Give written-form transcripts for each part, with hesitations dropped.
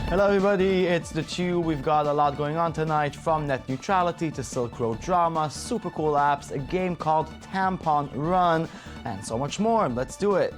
Hello everybody, it's the Tube. We've got a lot going on tonight, from net neutrality to Silk Road drama, super cool apps, a game called Tampon Run, and so much more. Let's do it.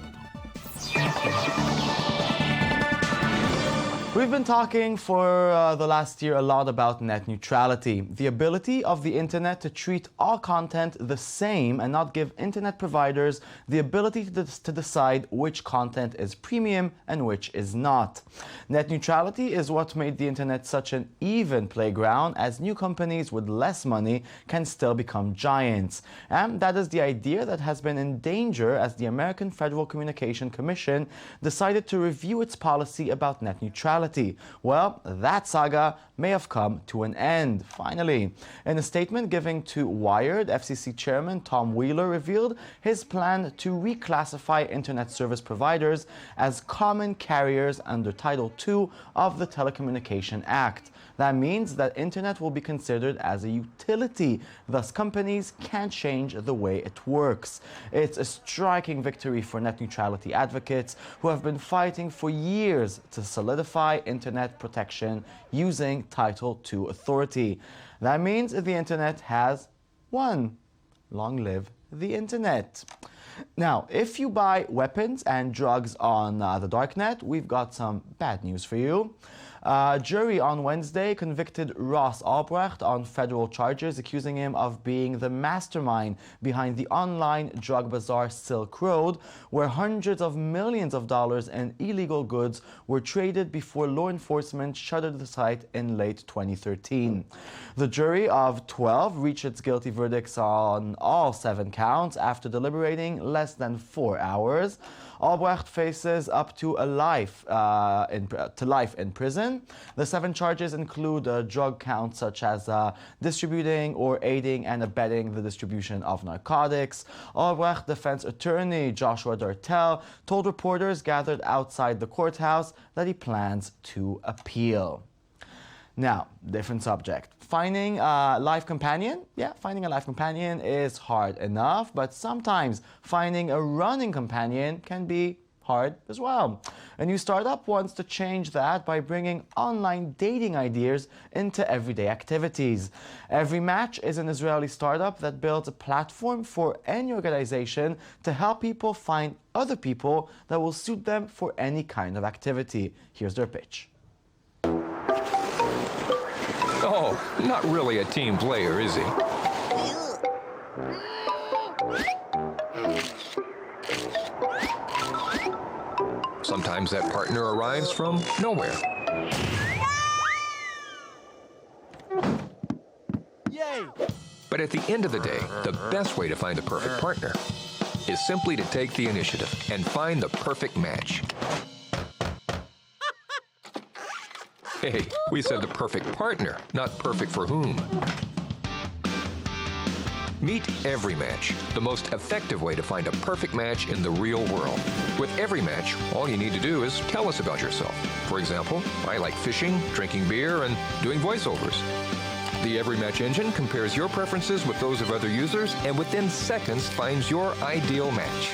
We've been talking for the last year a lot about net neutrality, the ability of the internet to treat all content the same and not give internet providers the ability to decide which content is premium and which is not. Net neutrality is what made the internet such an even playground, as new companies with less money can still become giants. And that is the idea that has been in danger as the American Federal Communications Commission decided to review its policy about net neutrality. Well, that saga may have come to an end, finally. In a statement given to Wired, FCC Chairman Tom Wheeler revealed his plan to reclassify internet service providers as common carriers under Title II of the Telecommunication Act. That means that internet will be considered as a utility, thus companies can't change the way it works. It's a striking victory for net neutrality advocates who have been fighting for years to solidify internet protection using Title II authority. That means the internet has won. Long live the internet. Now, if you buy weapons and drugs on the darknet, we've got some bad news for you. A jury on Wednesday convicted Ross Ulbricht on federal charges, accusing him of being the mastermind behind the online drug bazaar Silk Road, where hundreds of millions of dollars in illegal goods were traded before law enforcement shuttered the site in late 2013. The jury of 12 reached its guilty verdicts on all 7 counts after deliberating less than 4 hours. Ulbricht faces up to life in prison. The 7 charges include drug counts such as distributing or aiding and abetting the distribution of narcotics. Ulbricht defense attorney Joshua Dartel told reporters gathered outside the courthouse that he plans to appeal. Now, different subject. Finding a life companion? Yeah, finding a life companion is hard enough, but sometimes finding a running companion can be hard as well. A new startup wants to change that by bringing online dating ideas into everyday activities. EveryMatch is an Israeli startup that builds a platform for any organization to help people find other people that will suit them for any kind of activity. Here's their pitch. Oh, not really a team player, is he? Sometimes that partner arrives from nowhere. Yay! But at the end of the day, the best way to find the perfect partner is simply to take the initiative and find the perfect match. Hey, we said the perfect partner, not perfect for whom. Meet EveryMatch, the most effective way to find a perfect match in the real world. With EveryMatch, all you need to do is tell us about yourself. For example, I like fishing, drinking beer, and doing voiceovers. The EveryMatch engine compares your preferences with those of other users and within seconds finds your ideal match.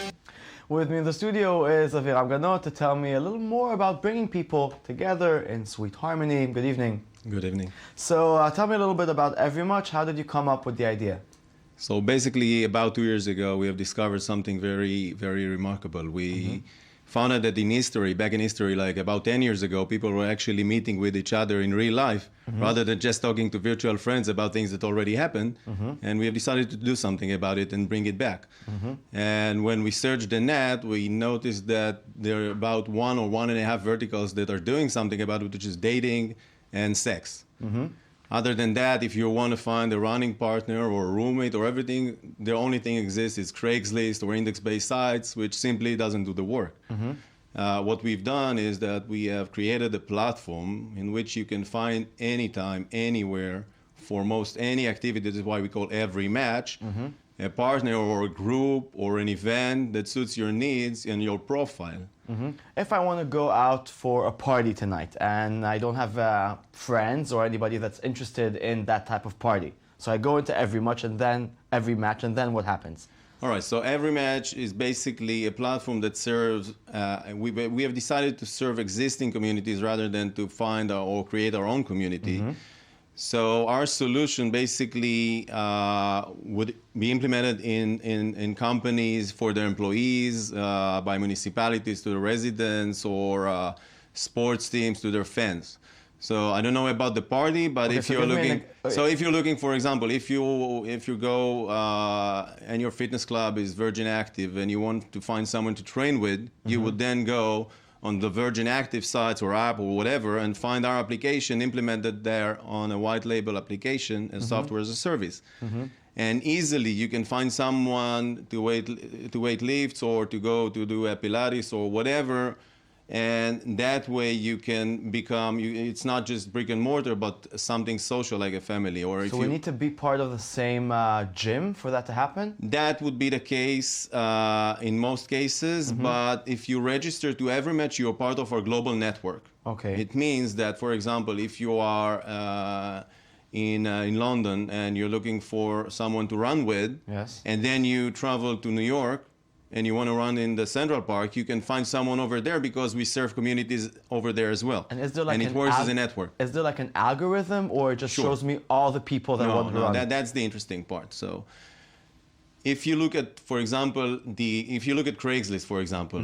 With me in the studio is EveryMatch to tell me a little more about bringing people together in sweet harmony. Good evening. Good evening. So tell me a little bit about EveryMatch. How did you come up with the idea? So basically, about 2 years ago, we have discovered something very, very remarkable. We found out that back in history, like about 10 years ago, people were actually meeting with each other in real life rather than just talking to virtual friends about things that already happened. And we have decided to do something about it and bring it back. And when we searched the net, we noticed that there are about 1 or 1.5 verticals that are doing something about it, which is dating and sex. Other than that, if you want to find a running partner or a roommate or everything, the only thing exists is Craigslist or index-based sites, which simply doesn't do the work. What we've done is that we have created a platform in which you can find anytime, anywhere, for most any activity. This is why we call EveryMatch, a partner or a group or an event that suits your needs and your profile. If I want to go out for a party tonight and I don't have friends or anybody that's interested in that type of party, So I go into EveryMatch and then EveryMatch, and then what happens? All right, so EveryMatch is basically a platform that serves, we have decided to serve existing communities rather than to find or create our own community. So our solution basically would be implemented in companies for their employees, by municipalities to the residents, or sports teams to their fans. So I don't know about the party, but Okay, if so you're give me looking, so if you're looking, for example, if you go and your fitness club is Virgin Active and you want to find someone to train with, you would then go on the Virgin Active sites or app or whatever and find our application implemented there on a white label application and software as a service. And easily you can find someone to weight lifts or to go to do a Pilates or whatever. And that way you can become, it's not just brick and mortar, but something social like a family. Or if So we need to be part of the same gym for that to happen? that would be the case in most cases, but if you register to EveryMatch, you're part of our global network. Okay. It means that, for example, if you are in London and you're looking for someone to run with, Yes. and then you travel to New York and you want to run in the Central Park, you can find someone over there because we serve communities over there as well. And is there like it works as a network. Is there like an algorithm, or it just Sure. shows me all the people that want to run? That's the interesting part. So if you look at, for example, if you look at Craigslist, for example,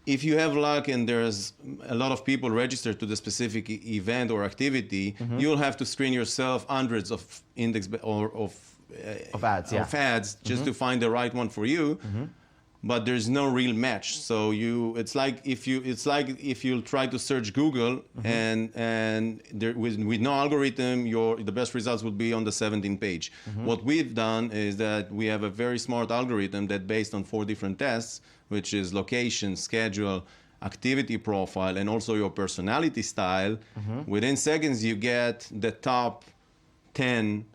if you have luck and there's a lot of people registered to the specific event or activity, you'll have to screen yourself hundreds of Of ads, yeah. of ads just to find the right one for you. But there's no real match. So it's like if you try to search Google and there, with no algorithm, the best results would be on the 17th page. What we've done is that we have a very smart algorithm that based on 4 different tests, which is location, schedule, activity profile, and also your personality style. Within seconds, you get the top 10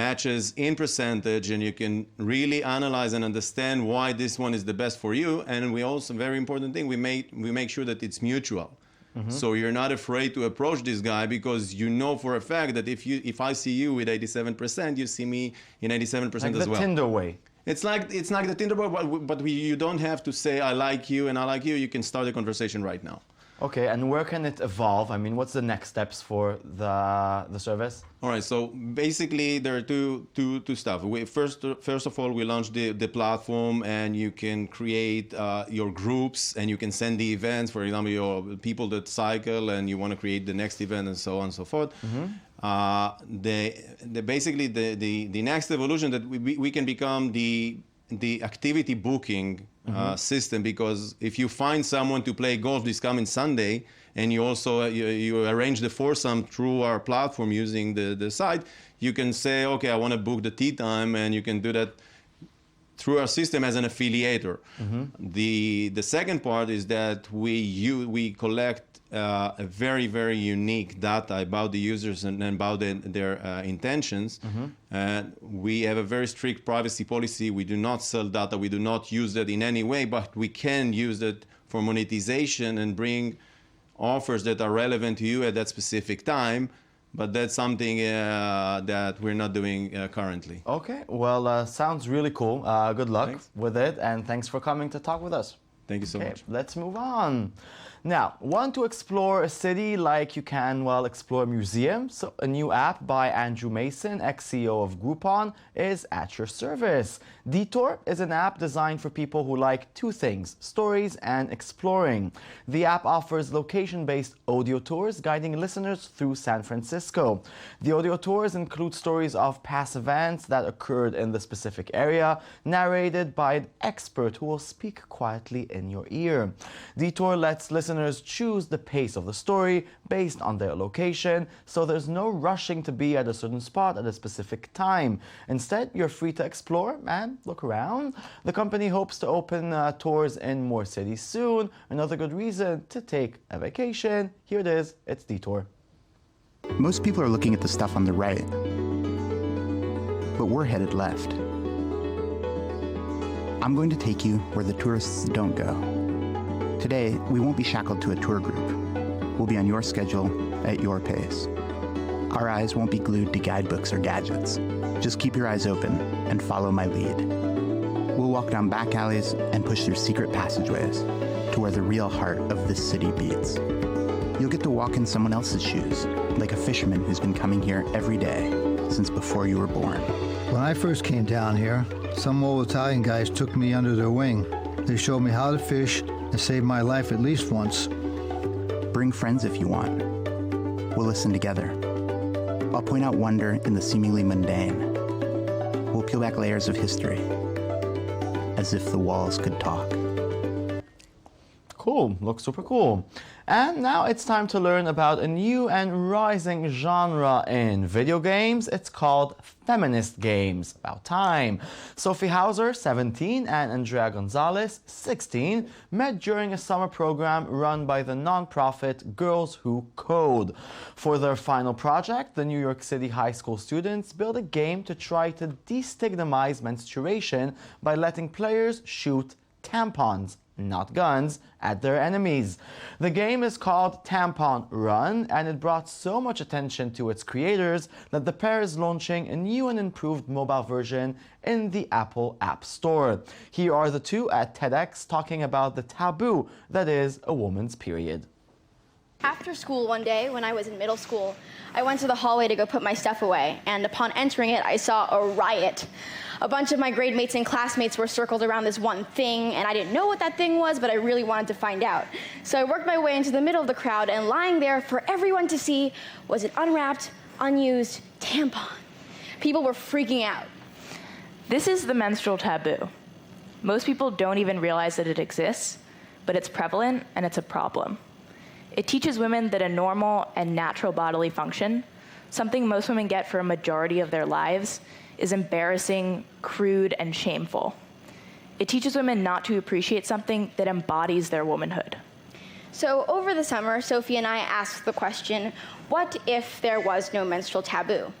matches in percentage, and you can really analyze and understand why this one is the best for you. And we also, very important thing, we make sure that it's mutual. So you're not afraid to approach this guy because you know for a fact that if I see you with 87%, you see me in 87% Like as the well. Tinder way. It's like the Tinder, but you don't have to say I like you and I like you. You can start a conversation right now. Okay, and where can it evolve? I mean, what's the next steps for the service? All right, so basically there are two stuff. First of all, we launched the platform, and you can create your groups, and you can send the events. For example, your people that cycle, and you want to create the next event, and so on and so forth. Basically the next evolution that we can become the activity booking system, because if you find someone to play golf this coming Sunday, and you also you arrange the foursome through our platform using the site, you can say, okay, I want to book the tee time, and you can do that through our system as an affiliator. The second part is that we collect a very, very unique data about the users and about their intentions. We have a very strict privacy policy. We do not sell data. We do not use that in any way, but we can use it for monetization and bring offers that are relevant to you at that specific time. But that's something that we're not doing currently. Okay, well, sounds really cool. Good luck Thanks. with it, and thanks for coming to talk with us. Thank you so Okay, much. let's move on. Now, want to explore a city like you can, well, explore a museum? So a new app by Andrew Mason, ex-CEO of Groupon, is at your service. Detour is an app designed for people who like 2 things, stories and exploring. The app offers location-based audio tours guiding listeners through San Francisco. The audio tours include stories of past events that occurred in the specific area, narrated by an expert who will speak quietly in your ear. Detour lets listeners choose the pace of the story based on their location, so there's no rushing to be at a certain spot at a specific time. Instead, you're free to explore and look around. The company hopes to open tours in more cities soon. Another good reason to take a vacation. Here it is, it's Detour. Most people are looking at the stuff on the right, but we're headed left. I'm going to take you where the tourists don't go. Today, we won't be shackled to a tour group. We'll be on your schedule, at your pace. Our eyes won't be glued to guidebooks or gadgets. Just keep your eyes open and follow my lead. We'll walk down back alleys and push through secret passageways to where the real heart of this city beats. You'll get to walk in someone else's shoes, like a fisherman who's been coming here every day since before you were born. When I first came down here, some old Italian guys took me under their wing. They showed me how to fish and saved my life at least once. Bring friends if you want. We'll listen together. I'll point out wonder in the seemingly mundane. We'll peel back layers of history, as if the walls could talk. Cool, looks super cool. And now it's time to learn about a new and rising genre in video games. It's called feminist games. About time. Sophie Hauser, 17, and Andrea Gonzalez, 16, met during a summer program run by the non-profit Girls Who Code. For their final project, the New York City high school students built a game to try to destigmatize menstruation by letting players shoot tampons, not guns, at their enemies. The game is called Tampon Run, and it brought so much attention to its creators that the pair is launching a new and improved mobile version in the Apple App Store. Here are the two at TEDx talking about the taboo that is a woman's period. After school one day, when I was in middle school, I went to the hallway to go put my stuff away, and upon entering it, I saw a riot. A bunch of my grade mates and classmates were circled around this one thing, and I didn't know what that thing was, but I really wanted to find out. So I worked my way into the middle of the crowd, and lying there for everyone to see was an unwrapped, unused tampon. People were freaking out. This is the menstrual taboo. Most people don't even realize that it exists, but it's prevalent and it's a problem. It teaches women that a normal and natural bodily function, something most women get for a majority of their lives, is embarrassing, crude, and shameful. It teaches women not to appreciate something that embodies their womanhood. So over the summer, Sophie and I asked the question, what if there was no menstrual taboo?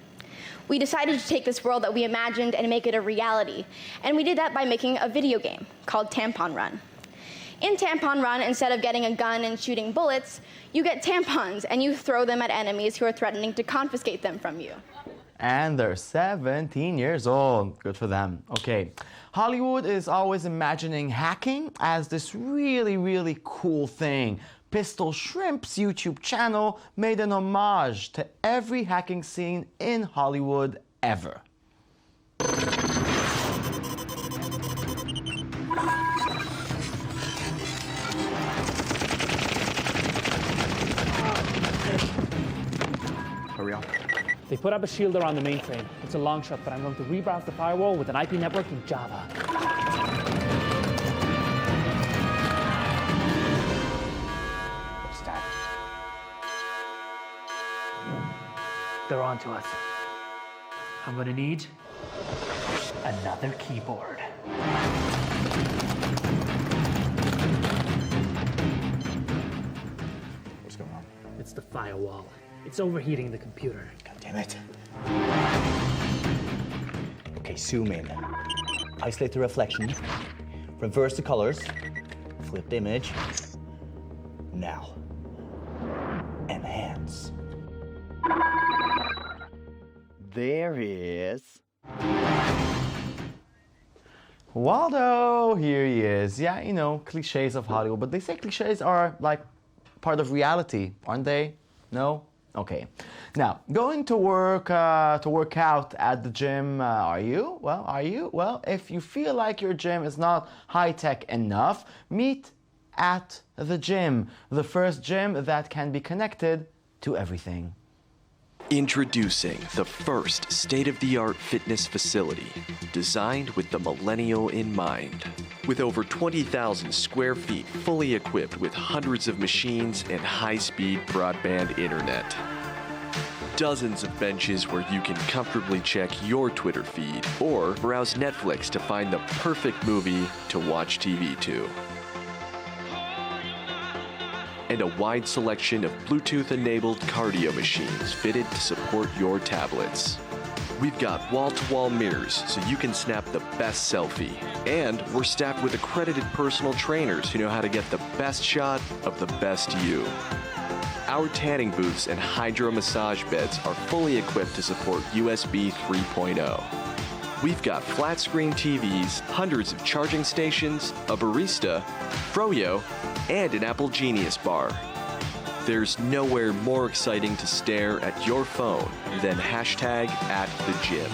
We decided to take this world that we imagined and make it a reality. And we did that by making a video game called Tampon Run. In Tampon Run, instead of getting a gun and shooting bullets, you get tampons and you throw them at enemies who are threatening to confiscate them from you. And they're 17 years old. Good for them. Okay. Hollywood is always imagining hacking as this really, really cool thing. Pistol Shrimp's YouTube channel made an homage to every hacking scene in Hollywood ever. Hurry up. They put up a shield around the mainframe. It's a long shot, but I'm going to rebrowse the firewall with an IP network in Java. Start. They're on to us. I'm going to need another keyboard. What's going on? It's the firewall. It's overheating the computer. God damn it. Okay, zoom in. Isolate the reflection. Reverse the colors. Flip the image. Now. Enhance. There is. Waldo, here he is. Yeah, you know, cliches of Hollywood, but they say cliches are like part of reality, aren't they? No? Okay. Now, going to work out at the gym, are you? Well, are you? Well, if you feel like your gym is not high-tech enough, meet at the gym, the first gym that can be connected to everything. Introducing the first state-of-the-art fitness facility designed with the millennial in mind. With over 20,000 square feet fully equipped with hundreds of machines and high-speed broadband internet. Dozens of benches where you can comfortably check your Twitter feed or browse Netflix to find the perfect movie to watch TV to. And a wide selection of Bluetooth-enabled cardio machines fitted to support your tablets. We've got wall-to-wall mirrors so you can snap the best selfie. And we're staffed with accredited personal trainers who know how to get the best shot of the best you. Our tanning booths and hydro massage beds are fully equipped to support USB 3.0. We've got flat screen TVs, hundreds of charging stations, a barista, froyo, and an Apple Genius bar. There's nowhere more exciting to stare at your phone than #@thegym.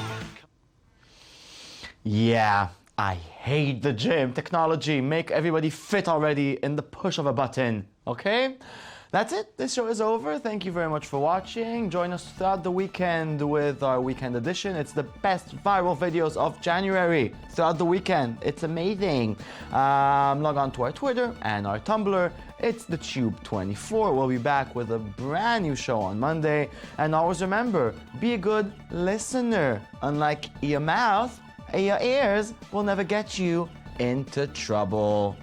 Yeah, I hate the gym. Technology, make everybody fit already in the push of a button, okay? That's it. This show is over. Thank you very much for watching. Join us throughout the weekend with our weekend edition. It's the best viral videos of January throughout the weekend. It's amazing. Log on to our Twitter and our Tumblr. It's TheTube24. We'll be back with a brand new show on Monday. And always remember, be a good listener. Unlike your mouth, your ears will never get you into trouble.